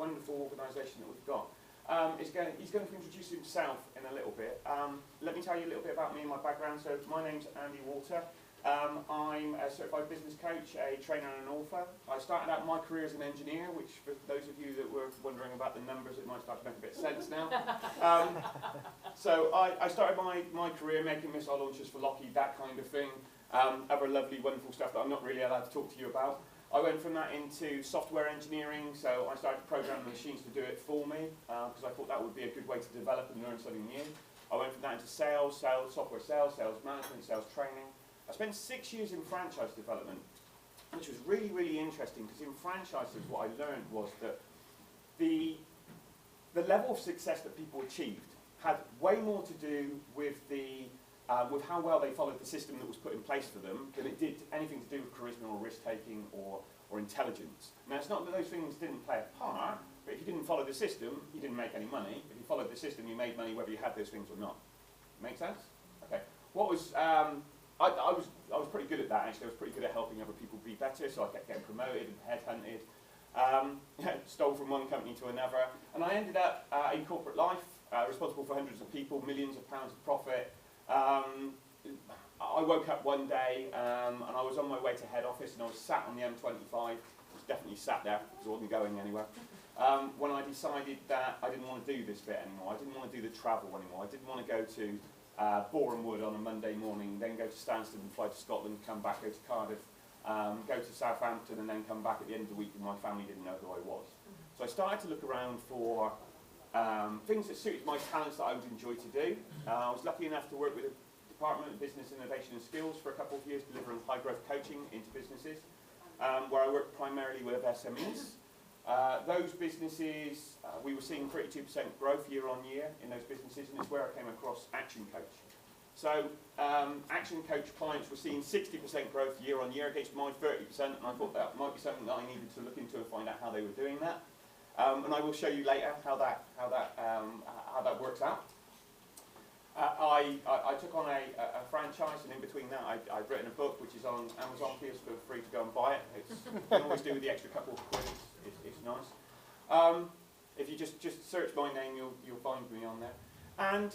wonderful organisation that we've got. He's going to introduce himself in a little bit. Let me tell you a little bit about me and my background. So my name's Andy Walter. I'm a certified business coach, a trainer and an author. I started out my career as an engineer, which for those of you that were wondering about the numbers, it might start to make a bit of sense now. So I started my career making missile launchers for Lockheed, that kind of thing. Other lovely, wonderful stuff that I'm not really allowed to talk to you about. I went from that into software engineering, so I started to program the machines to do it for me, because I thought that would be a good way to develop and learn something new. I went from that into software sales, sales management, sales training. I spent 6 years in franchise development, which was really, really interesting, because in franchises what I learned was that the level of success that people achieved had way more to do with with how well they followed the system that was put in place for them than it did anything to do with charisma or risk-taking or intelligence. Now, it's not that those things didn't play a part, but if you didn't follow the system, you didn't make any money. If you followed the system, you made money whether you had those things or not. Make sense? Okay. What was I was pretty good at that, actually. I was pretty good at helping other people be better, so I kept getting promoted and headhunted. Stole from one company to another, and I ended up in corporate life, responsible for hundreds of people, millions of pounds of profit. I woke up one day and I was on my way to head office, and I was sat on the M25. I was definitely sat there because I wasn't going anywhere. When I decided that I didn't want to do this bit anymore, I didn't want to do the travel anymore, I didn't want to go to Boreham Wood on a Monday morning, then go to Stansted and fly to Scotland, come back, go to Cardiff, go to Southampton, and then come back at the end of the week and my family didn't know who I was. So I started to look around for things that suited my talents that I would enjoy to do. I was lucky enough to work with the Department of Business Innovation and Skills for a couple of years, delivering high growth coaching into businesses, where I worked primarily with SMEs. Those businesses, we were seeing 32% growth year on year in those businesses, and it's where I came across ActionCoach. So ActionCoach clients were seeing 60% growth year on year against my 30%, and I thought that might be something that I needed to look into and find out how they were doing that. And I will show you later how that works out. I took on a franchise, and in between that I've written a book which is on Amazon. Please feel free to go and buy it. You can always do with the extra couple of quid. It's nice. If you just search my name, you'll find me on there. And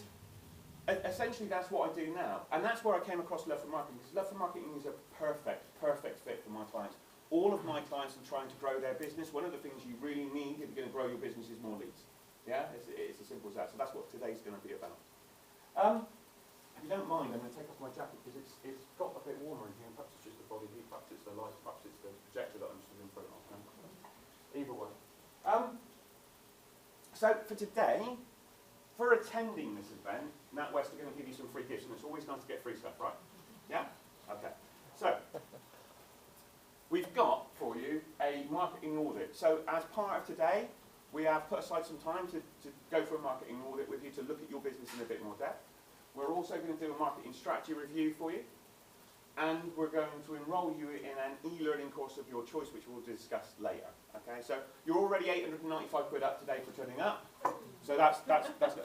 essentially that's what I do now. And that's where I came across Love for Marketing, because Love for Marketing is a perfect fit for my clients. All of my clients are trying to grow their business. One of the things you really need if you're going to grow your business is more leads. Yeah, it's as simple as that. So that's what today's going to be about. If you don't mind, I'm going to take off my jacket because it's got a bit warmer in here. Perhaps it's just the body heat, perhaps it's the light, perhaps it's the projector that I'm stood in front of. Either way. So for today, for attending this event, NatWest are going to give you some free gifts, and it's always nice to get free stuff, right? Yeah? Okay. So we've got for you a marketing audit. So as part of today, we have put aside some time to go for a marketing audit with you to look at your business in a bit more depth. We're also going to do a marketing strategy review for you. And we're going to enrol you in an e-learning course of your choice, which we'll discuss later. Okay, so you're already 895 quid up today for turning up. So that's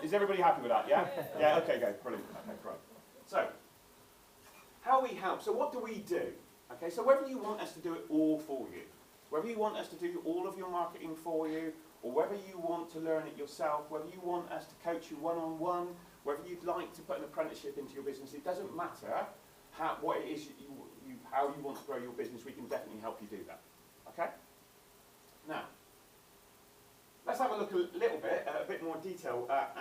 is everybody happy with that? Yeah? Yeah, okay, go, brilliant. Okay, great. So, how we help. So what do we do? Okay, so whether you want us to do it all for you, whether you want us to do all of your marketing for you, or whether you want to learn it yourself, whether you want us to coach you one-on-one, whether you'd like to put an apprenticeship into your business, it doesn't matter what it is how you want to grow your business. We can definitely help you do that. Okay? Now, let's have a look a little bit, a bit more detail at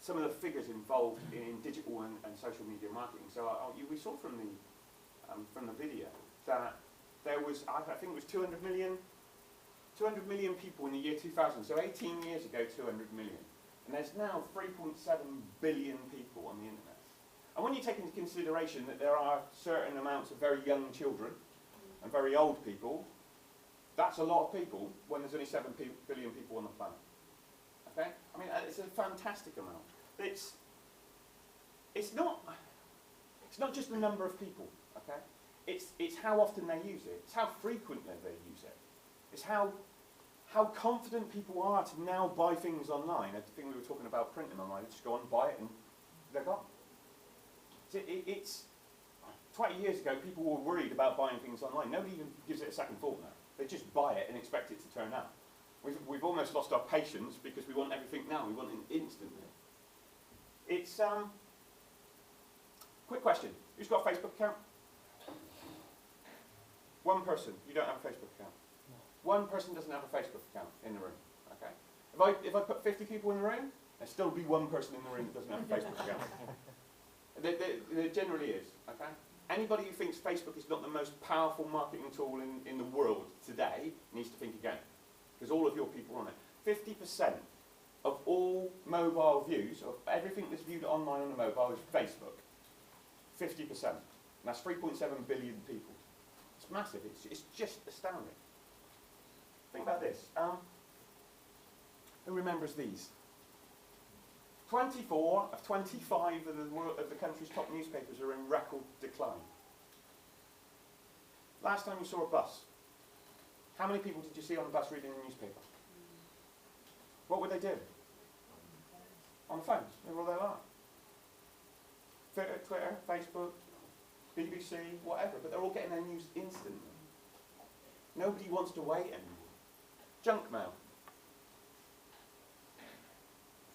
some of the figures involved in digital and social media marketing. So we saw from the video that there was, I think it was 200 million people in the year 2000. So 18 years ago, 200 million. And there's now 3.7 billion people on the internet. And when you take into consideration that there are certain amounts of very young children and very old people, that's a lot of people when there's only 7 billion people on the planet. Okay? I mean, it's a fantastic amount. It's not just the number of people. Okay? It's how often they use it. It's how frequently they use it. It's how confident people are to now buy things online. I think we were talking about printing online. They just go on, buy it, and they're gone. It's 20 years ago, people were worried about buying things online. Nobody even gives it a second thought now. They just buy it and expect it to turn up. We've almost lost our patience because we want everything now. We want it instantly. It's quick question. Who's got a Facebook account? One person. You don't have a Facebook account. No. One person doesn't have a Facebook account in the room. Okay. If I put 50 people in the room, there'll still be one person in the room that doesn't have a Facebook account. There generally is. Okay. Anybody who thinks Facebook is not the most powerful marketing tool in the world today needs to think again, because all of your people are on it. 50% of all mobile views, of everything that's viewed online on the mobile, is Facebook. 50%. And that's 3.7 billion people. It's massive. It's just astounding. Think about this. Who remembers these? 24 of 25 of the country's top newspapers are in record decline. Last time you saw a bus, how many people did you see on the bus reading the newspaper? What would they do? On the phones. They're all there are. Twitter, Facebook, BBC, whatever, but they're all getting their news instantly. Nobody wants to wait anymore. Junk mail.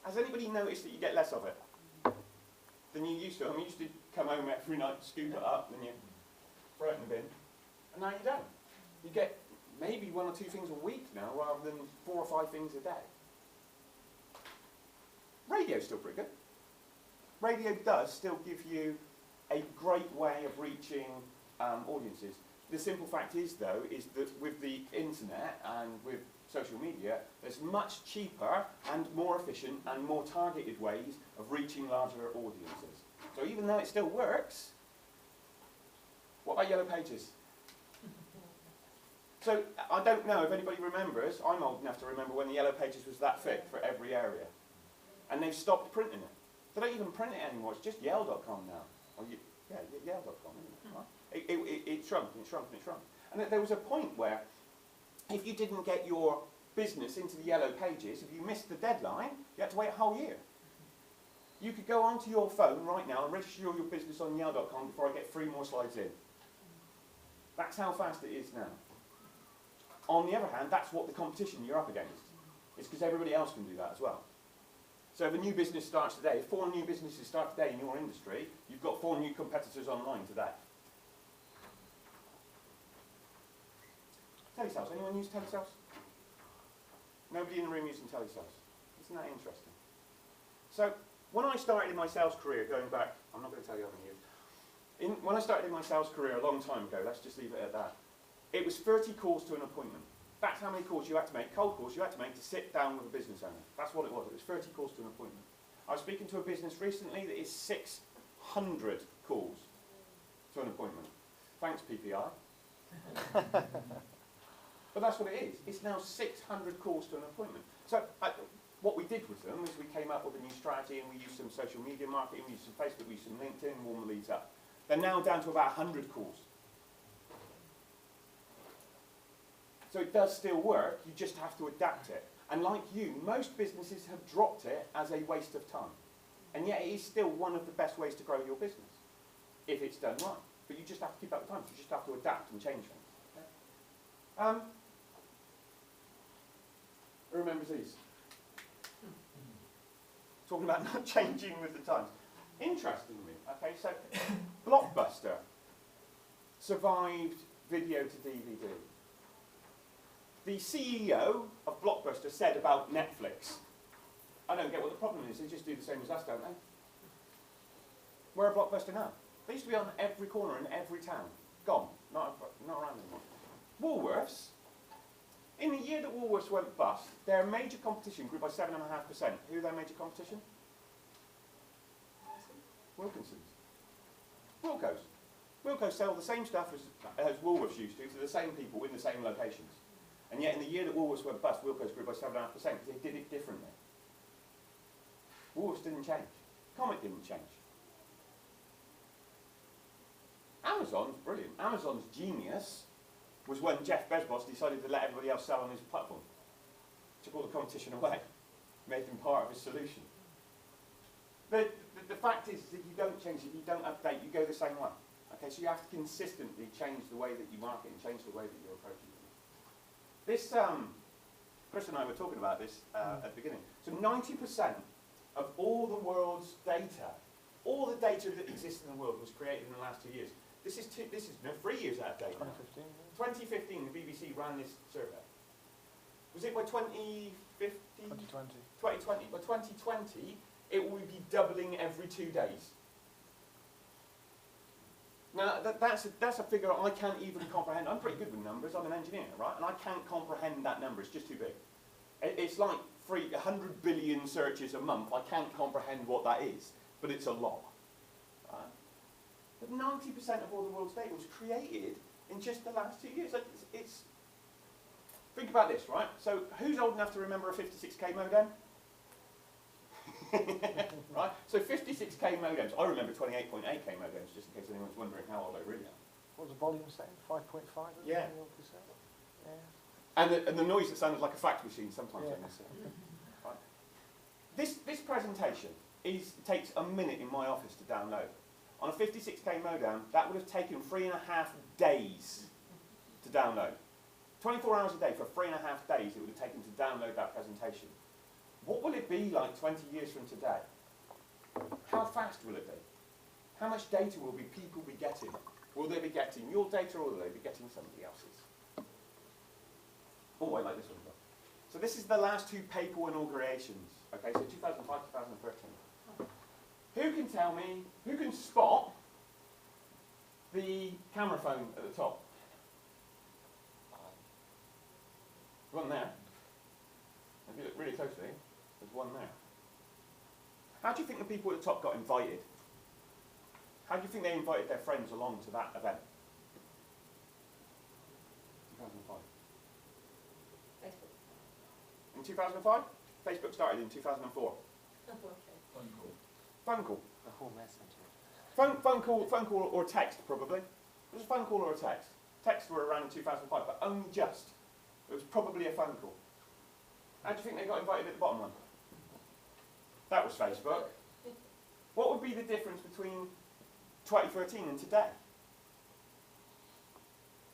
Has anybody noticed that you get less of it than you used to? I mean, you used to come home every night, scoop it up, and you throw it in the bin. And now you don't. You get maybe 1 or 2 things a week now, rather than 4 or 5 things a day. Radio's still pretty good. Radio does still give you a great way of reaching audiences. The simple fact is, though, is that with the internet and with social media, there's much cheaper and more efficient and more targeted ways of reaching larger audiences. So even though it still works, what about Yellow Pages? So I don't know if anybody remembers, I'm old enough to remember when the Yellow Pages was that thick for every area. And they've stopped printing it. They don't even print it anymore, it's just yale.com now. Or yeah, yale.com, isn't it? It shrunk and it shrunk and it shrunk. And there was a point where if you didn't get your business into the Yellow Pages, if you missed the deadline, you had to wait a whole year. You could go onto your phone right now and register your business on yale.com before I get 3 more slides in. That's how fast it is now. On the other hand, that's what the competition you're up against. It's because everybody else can do that as well. So if a new business starts today, if 4 new businesses start today in your industry, you've got 4 new competitors online today. Telesales. Anyone use telesales? Nobody in the room using telesales. Isn't that interesting? So when I started in my sales career, going back, I'm not going to tell you how many years. When I started in my sales career a long time ago, let's just leave it at that, it was 30 calls to an appointment. That's how many calls you had to make, cold calls you had to make to sit down with a business owner. That's what it was. It was 30 calls to an appointment. I was speaking to a business recently that is 600 calls to an appointment. Thanks, PPI. But that's what it is. It's now 600 calls to an appointment. So what we did with them is we came up with a new strategy and we used some social media marketing, we used some Facebook, we used some LinkedIn, warm the leads up. They're now down to about 100 calls. So it does still work, you just have to adapt it. And like you, most businesses have dropped it as a waste of time. And yet it is still one of the best ways to grow your business, if it's done right. But you just have to keep up with times, you just have to adapt and change things. Okay? Who remembers these? Talking about not changing with the times. Interestingly, okay, so Blockbuster survived video to DVD. The CEO of Blockbuster said about Netflix, I don't get what the problem is, they just do the same as us, don't they? Where are Blockbuster now? They used to be on every corner in every town. Gone, not around anymore. Woolworths, in the year that Woolworths went bust, their major competition grew by 7.5%. Who are their major competition? Wilkinsons. Wilco's. Wilco sell the same stuff as Woolworths used to the same people in the same locations. And yet in the year that Woolworths went bust, Wilco's grew by 7.5% because they did it differently. Woolworths didn't change. Comet didn't change. Amazon's brilliant. Amazon's genius was when Jeff Bezos decided to let everybody else sell on his platform. Took all the competition away, made them part of his solution. The fact is that you don't change, if you don't update, you go the same way. Okay, so you have to consistently change the way that you market and change the way that you're approaching it. This Chris and I were talking about this at the beginning. So 90% of all the world's data, all the data that exists in the world was created in the last 2 years. This is 3 years out of date. 2015. 2015, the BBC ran this survey. Was it by 2050? 2020. 2020. By 2020, it will be doubling every 2 days. Now, that's a figure I can't even comprehend. I'm pretty good with numbers. I'm an engineer, right? And I can't comprehend that number. It's just too big. It's like 100 billion searches a month. I can't comprehend what that is, but it's a lot. Right? But 90% of all the world's data was created in just the last 2 years. Like, think about this, right? So who's old enough to remember a 56k modem? Right? So 56k modems. I remember 28.8k modems, just in case anyone's wondering how old I really am. What was the volume saying? 5.5? Yeah. Yeah. And the noise that sounded like a fax machine sometimes I miss it. Right? This presentation takes a minute in my office to download. On a 56k modem, that would have taken 3.5 days to download. 24 hours a day for 3.5 days it would have taken to download that presentation. What will it be like 20 years from today? How fast will it be? How much data will people be getting? Will they be getting your data or will they be getting somebody else's? Oh, I like this one as well. So this is the last 2 papal inaugurations. Okay, so 2005, 2013. Who can tell me, who can spot the camera phone at the top? One there. If you look really closely, there's one there. How do you think the people at the top got invited? How do you think they invited their friends along to that event? 2005. Facebook. In 2005? Facebook started in 2004. Oh, okay. Phone call. Phone call. The whole messenger. Phone call or text, probably. It was a phone call or a text. Texts were around in 2005, but only just. It was probably a phone call. How do you think they got invited at the bottom one? That was Facebook. What would be the difference between 2013 and today?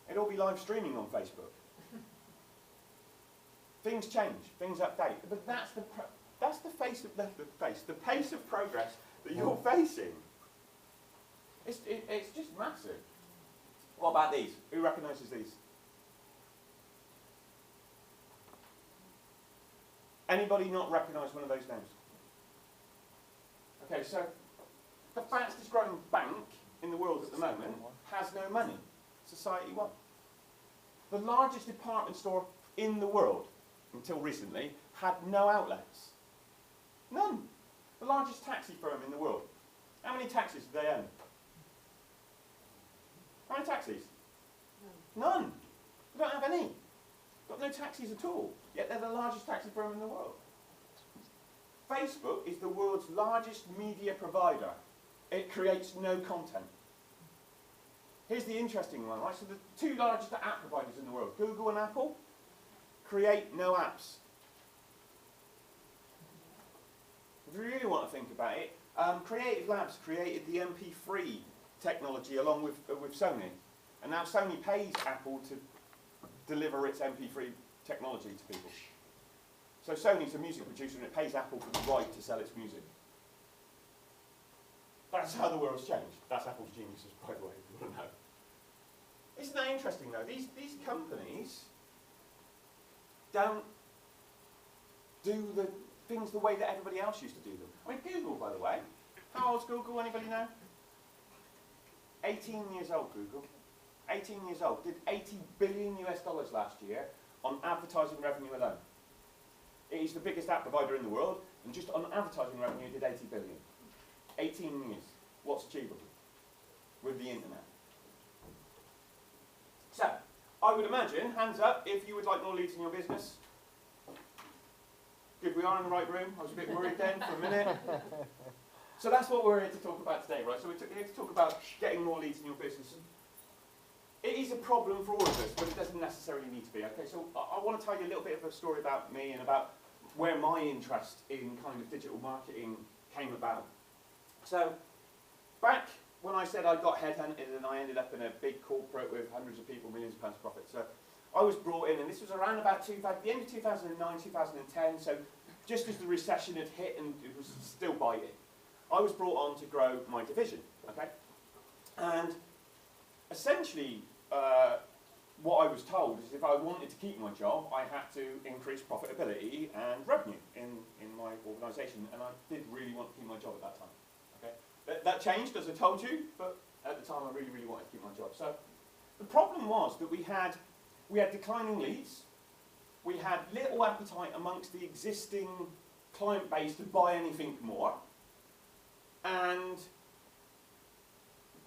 It'd all be live streaming on Facebook. Things change, things update, but that's the pace of progress that you're facing. It's just massive. What about these? Who recognises these? Anybody not recognise one of those names? Okay, so the fastest growing bank in the world at the moment has no money. Society One. The largest department store in the world, until recently, had no outlets. None. The largest taxi firm in the world. How many taxis do they own? How many taxis? None. They don't have any. Got no taxis at all. Yet they're the largest taxi firm in the world. Facebook is the world's largest media provider. It creates no content. Here's the interesting one, right? So the 2 largest app providers in the world, Google and Apple, create no apps. If you really want to think about it, Creative Labs created the MP3 technology along with Sony. And now Sony pays Apple to deliver its MP3 technology to people. So Sony's a music producer and it pays Apple for the right to sell its music. That's how the world's changed. That's Apple's geniuses, by the way, if you want to know. Isn't that interesting though? These companies don't do the things the way that everybody else used to do them. I mean, Google, by the way. How old's Google? Anybody know? 18 years old, Google. 18 years old. Did $80 billion last year on advertising revenue alone. It is the biggest app provider in the world, and just on advertising revenue it did 80 billion. 18 years. What's achievable with the internet? So, I would imagine, hands up, if you would like more leads in your business. Good, we are in the right room. I was a bit worried then for a minute. So that's what we're here to talk about today, right? So we're here to talk about getting more leads in your business. It is a problem for all of us, but it doesn't necessarily need to be. Okay, so I want to tell you a little bit of a story about me and about where my interest in kind of digital marketing came about. So, back when I said I got headhunted and I ended up in a big corporate with hundreds of people, millions of pounds of profit. So, I was brought in, and this was around about the end of 2009, 2010, so just as the recession had hit and it was still biting. I was brought on to grow my division, okay? And essentially, what I was told is if I wanted to keep my job, I had to increase profitability and revenue in my organisation, and I did really want to keep my job at that time. Okay, that changed, as I told you, but at the time I really, really wanted to keep my job. So the problem was that we had declining leads, we had little appetite amongst the existing client base to buy anything more, and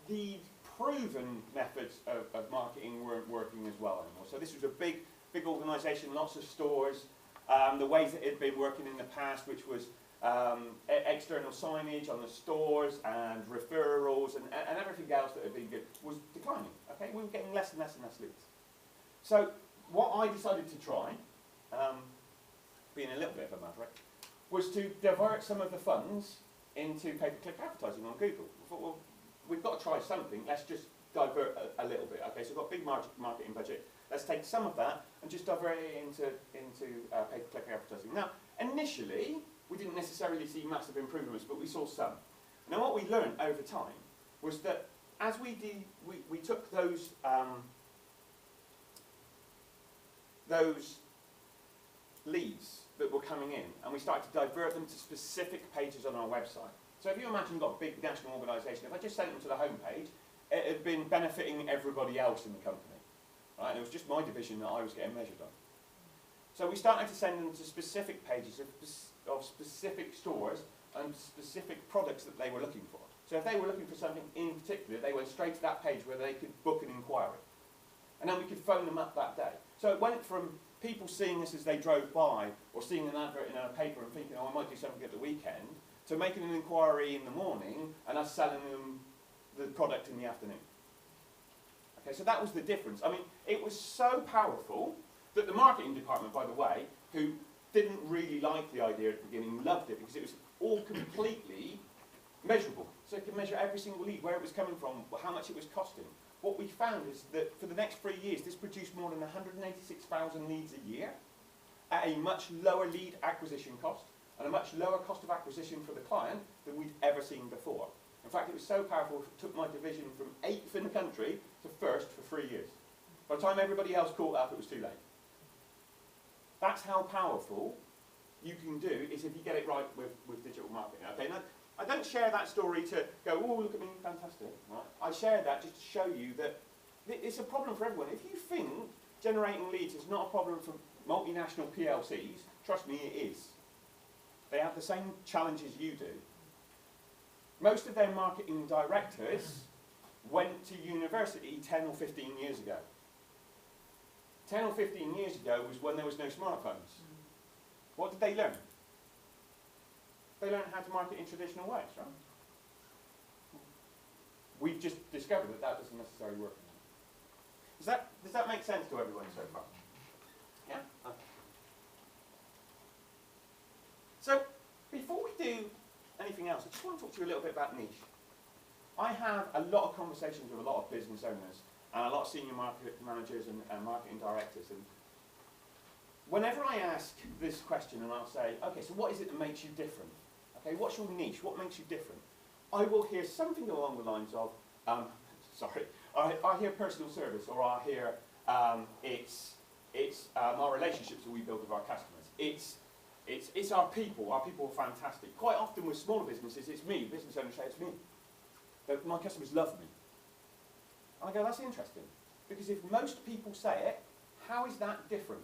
the proven methods of marketing weren't working as well anymore. So this was a big organisation, lots of stores. The ways that it had been working in the past, which was external signage on the stores and referrals and everything else that had been good, was declining. Okay, we were getting less and less and less leads. So what I decided to try, being a little bit of a maverick, was to divert some of the funds into pay-per-click advertising on Google. I thought, well, we've got to try something, let's just divert a little bit. Okay, so we've got a big marketing budget, let's take some of that and just divert it into pay-per-click advertising. Now, initially, we didn't necessarily see massive improvements, but we saw some. Now, what we learned over time was that as we took those leads that were coming in and we started to divert them to specific pages on our website. So if you imagine you've got a big national organisation, if I just sent them to the home page, it had been benefiting everybody else in the company. Right? And it was just my division that I was getting measured on. So we started to send them to specific pages of specific stores and specific products that they were looking for. So if they were looking for something in particular, they went straight to that page where they could book an inquiry. And then we could phone them up that day. So it went from people seeing us as they drove by or seeing an advert in a paper and thinking, oh, I might do something at the weekend, to making an inquiry in the morning and us selling them the product in the afternoon. Okay, so that was the difference. I mean, it was so powerful that the marketing department, by the way, who didn't really like the idea at the beginning, loved it because it was all completely measurable. So it could measure every single lead, where it was coming from, how much it was costing. What we found is that for the next 3 years, this produced more than 186,000 leads a year at a much lower lead acquisition cost and a much lower cost of acquisition for the client than we'd ever seen before. In fact, it was so powerful, it took my division from 8th in the country to 1st for 3 years. By the time everybody else caught up, it was too late. That's how powerful you can do, is if you get it right with digital marketing. Okay, now, I don't share that story to go, oh, look at me, fantastic. Right? I share that just to show you that it's a problem for everyone. If you think generating leads is not a problem for multinational PLCs, trust me, it is. They have the same challenges you do. Most of their marketing directors went to university 10 or 15 years ago. 10 or 15 years ago was when there was no smartphones. What did they learn? They learned how to market in traditional ways, right? We've just discovered that that doesn't necessarily work. Does that make sense to everyone so far? Yeah? Okay. So, before we do anything else, I just want to talk to you a little bit about niche. I have a lot of conversations with a lot of business owners and a lot of senior market managers and marketing directors. And whenever I ask this question and I'll say, okay, so what is it that makes you different? Okay, what's your niche? What makes you different? I will hear something along the lines of, I hear personal service, or I hear it's our relationships that we build with our customers. It's our people. Our people are fantastic. Quite often with smaller businesses, it's me. Business owners say it's me. That my customers love me. And I go, that's interesting. Because if most people say it, how is that different?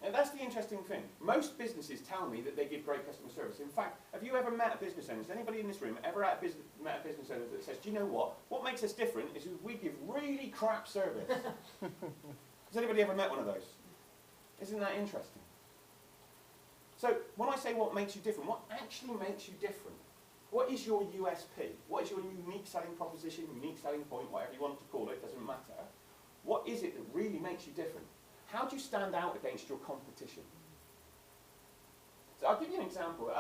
Now, that's the interesting thing. Most businesses tell me that they give great customer service. In fact, have you ever met a business owner? Has anybody in this room ever met a business owner that says, do you know what? What makes us different is we give really crap service. Has anybody ever met one of those? Isn't that interesting? So, when I say what makes you different, what actually makes you different? What is your USP? What is your unique selling proposition, unique selling point, whatever you want to call it, doesn't matter. What is it that really makes you different? How do you stand out against your competition? So I'll give you an example.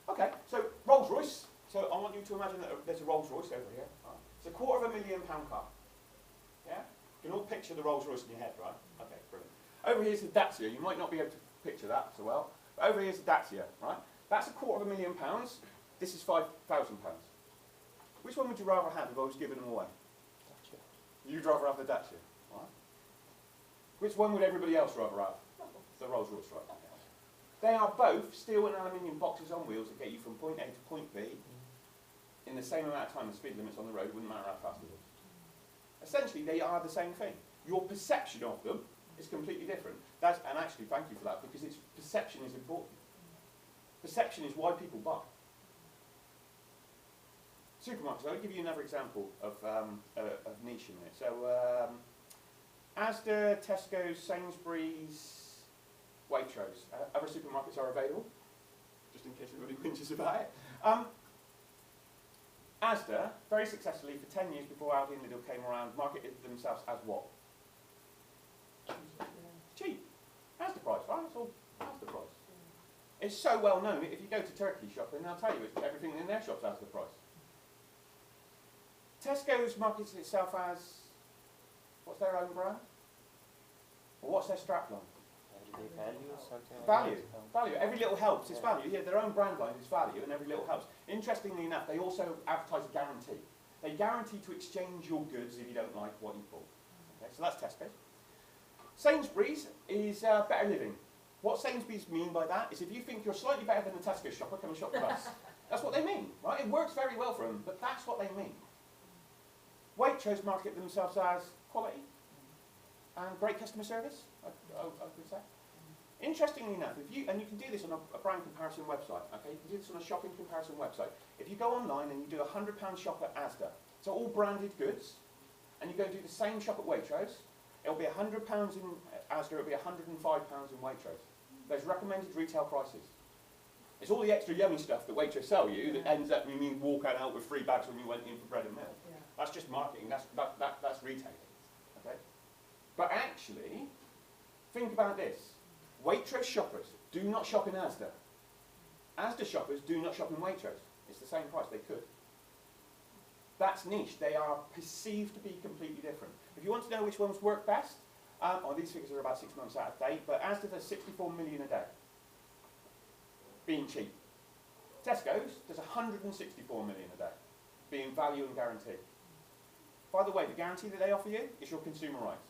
Okay, so Rolls-Royce. So I want you to imagine that there's a Rolls-Royce over here. Right? It's a £250,000 car. picture the Rolls Royce in your head, right? Okay, brilliant. Over here's the Dacia. You might not be able to picture that so well. But over here's the Dacia, right? That's £250,000. This is £5,000. Which one would you rather have if I was giving them away? Dacia. You'd rather have the Dacia, right? Which one would everybody else rather have? The Rolls Royce, right? They are both steel and aluminium boxes on wheels that get you from point A to point B in the same amount of time as speed limits on the road, wouldn't matter how fast it is. Essentially, they are the same thing. Your perception of them is completely different. And actually, thank you for that, because perception is important. Perception is why people buy. Supermarkets, I'll give you another example of niche in it. So, Asda, Tesco, Sainsbury's, Waitrose. Other supermarkets are available, just in case anybody whinges about it. Asda, very successfully for 10 years before Aldi and Lidl came around, marketed themselves as what? Cheap. Asda price, right? It's all Asda price. It's so well known, if you go to Turkey shopping, they'll tell you everything in their shops Asda price. Tesco's markets itself as, what's their own brand? Or what's their strapline? Everyday value or something Value. like that. Value. Every little helps. It's value. Yeah, their own brand line is value, and every little helps. Interestingly enough, they also advertise a guarantee. They guarantee to exchange your goods if you don't like what you bought. Okay, so that's Tesco. Sainsbury's is better living. What Sainsbury's mean by that is if you think you're slightly better than the Tesco shopper, come and shop with us. That's what they mean, right? It works very well for them, but that's what they mean. Waitrose market themselves as quality and great customer service, I would say. Interestingly enough, you can do this on a brand comparison website, okay? You can do this on a shopping comparison website. If you go online and you do a £100 shop at Asda, so all branded goods, and you go do the same shop at Waitrose, it'll be £100 in Asda, it'll be £105 in Waitrose. There's recommended retail prices. It's all the extra yummy stuff that Waitrose sell you that ends up meaning you walking out with 3 bags when you went in for bread and milk. Yeah. That's just marketing, that's retailing, okay? But actually, think about this. Waitrose shoppers do not shop in Asda. Asda shoppers do not shop in Waitrose. It's the same price, they could. That's niche. They are perceived to be completely different. If you want to know which ones work best, these figures are about 6 months out of date, but Asda does 64 million a day, being cheap. Tesco's does 164 million a day, being value and guarantee. By the way, the guarantee that they offer you is your consumer rights.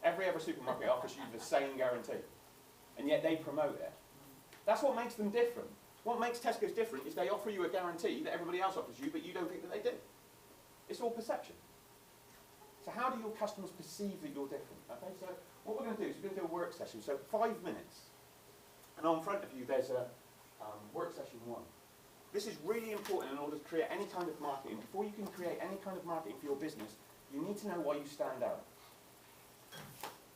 Every other supermarket offers you the same guarantee, and yet they promote it. That's what makes them different. What makes Tesco's different is they offer you a guarantee that everybody else offers you, but you don't think that they do. It's all perception. So how do your customers perceive that you're different? Okay, so what we're going to do is we're going to do a work session, so 5 minutes. And on front of you there's a work session 1. This is really important in order to create any kind of marketing. Before you can create any kind of marketing for your business, you need to know why you stand out.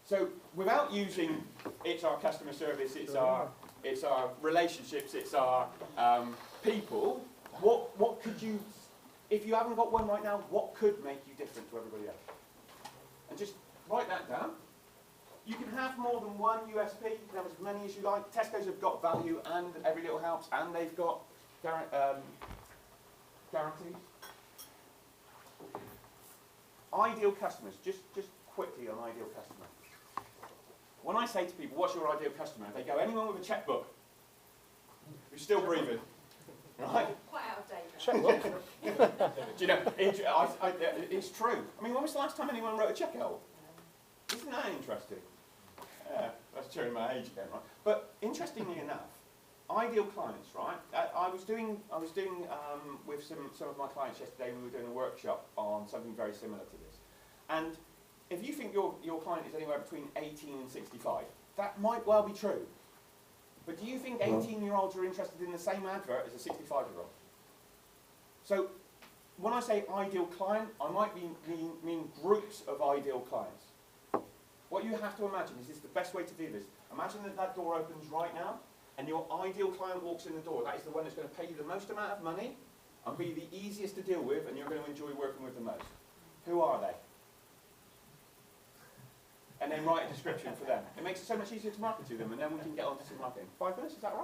So without using it's our customer service, it's our relationships, it's our people, what could you, if you haven't got one right now, what could make you different to everybody else? And just write that down. You can have more than one USP, you can have as many as you like. Tesco's have got value and every little helps, and they've got guarantees. Ideal customers, just quickly on ideal customer. When I say to people, what's your ideal customer? They go, anyone with a checkbook who's still breathing. Right? Quite out of date. Checkbook. Do you know, it's true. I mean, when was the last time anyone wrote a check out? Isn't that interesting? That's showing my age again, right? But interestingly enough, ideal clients, right? I was doing with some of my clients yesterday. We were doing a workshop on something very similar to this. And if you think your client is anywhere between 18 and 65, that might well be true. But do you think 18-year-olds are interested in the same advert as a 65-year-old? So when I say ideal client, I might mean groups of ideal clients. What you have to imagine is the best way to do this. Imagine that door opens right now, and your ideal client walks in the door. That is the one that's going to pay you the most amount of money and be the easiest to deal with, and you're going to enjoy working with the most. Who are they? And then write a description for them. It makes it so much easier to market to them, and then we can get on to some marketing. 5 minutes, is that right?